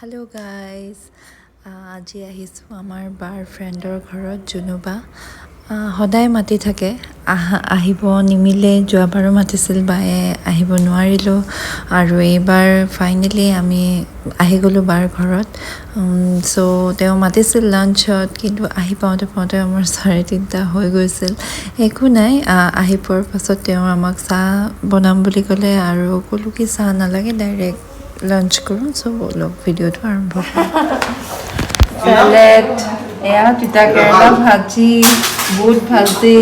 hello' guys আজি আহিছোঁ আমাৰ বাৰ ফ্ৰেণ্ডৰ ঘৰত জুনুবা সদায় মাতি থাকে আহিব নিমিলে যোৱাবাৰো মাতিছিল বায়ে আহিব নোৱাৰিলোঁ আৰু এইবাৰ ফাইনেলি আমি আহি গ'লোঁ বাৰ ঘৰত চ' তেওঁ মাতিছিল লাঞ্চত কিন্তু আহি পাওঁতে পাওঁতে আমাৰ 3:30 হৈ গৈছিল একো নাই আহি পোৱাৰ পাছত তেওঁ আমাক চাহ বনাম বুলি ক'লে আৰু ক'লোঁ কি চাহ নালাগে ডাইৰেক্ট লাঞ্চ কৰোঁ চ' ব'লক ভিডিঅ'টো আৰম্ভ কৰোঁ চেলেড এয়া তিতা কেৰেলা ভাজি বুট ভাজি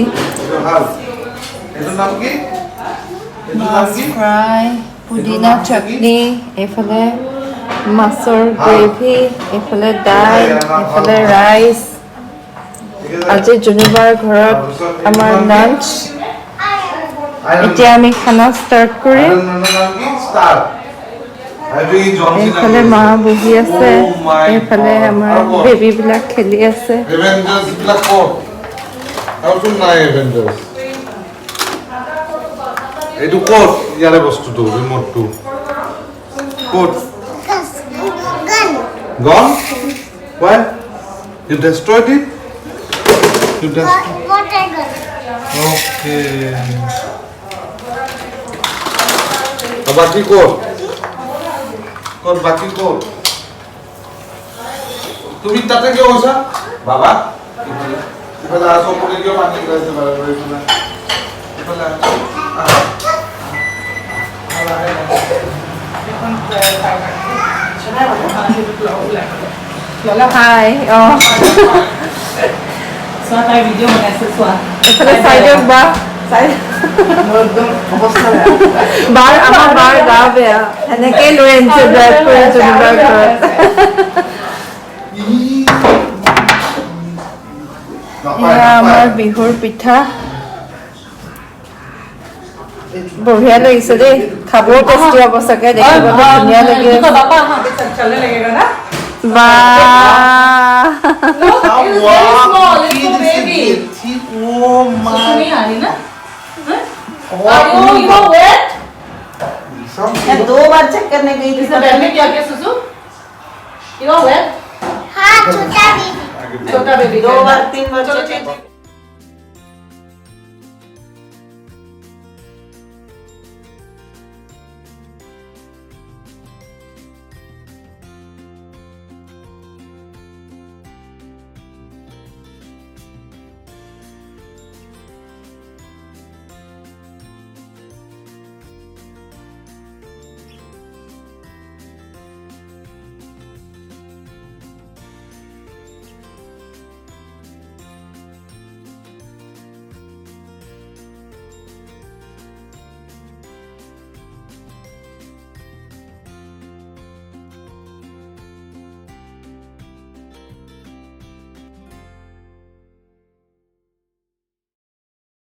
মাছ ফ্ৰাই পুদিনা চাটনি এইফালে মাছৰ গ্ৰেভি এইফালে দাইল এইফালে ৰাইচ আজি জুনুবাৰ ঘৰত আমাৰ লাঞ্চ এতিয়া আমি খানা ষ্টাৰ্ট কৰিম এইফালে মা বহি আছে এইফালে আমাৰ বেবীবিলাক খেলি আছে এইটো ক'ত ইয়াৰে বস্তুটো ৰিমোটটো ক'ত gone why you destroyed it you destroyed okay বাকি ক'ত বাকি ক'ত তুমি তাতে কিয় গৈছা বাবা ইফালে আসো পড়ে কিয় পানি গেছে বাবা ইফালে Lola hi Soa tai video banaise soa এইফালে সাইডত বা বাৰ আমাৰ বাৰ গা বেয়া এনেকেই লৈ আনিছে ড্ৰাইভ কৰি জুনুবাৰ ঘৰত এয়া আমাৰ বিহুৰ পিঠা বঢ়িয়া লাগিছে দেই খাবও টেষ্টি হ'ব চাগে দেখিবলৈ ধুনীয়া লাগি আছে दो बार चेक करने गई थी सब में क्या क्या सुसु यू नो वेट हाँ छोटा बेबी छोटा बेबी 2 बार 3 बार चेक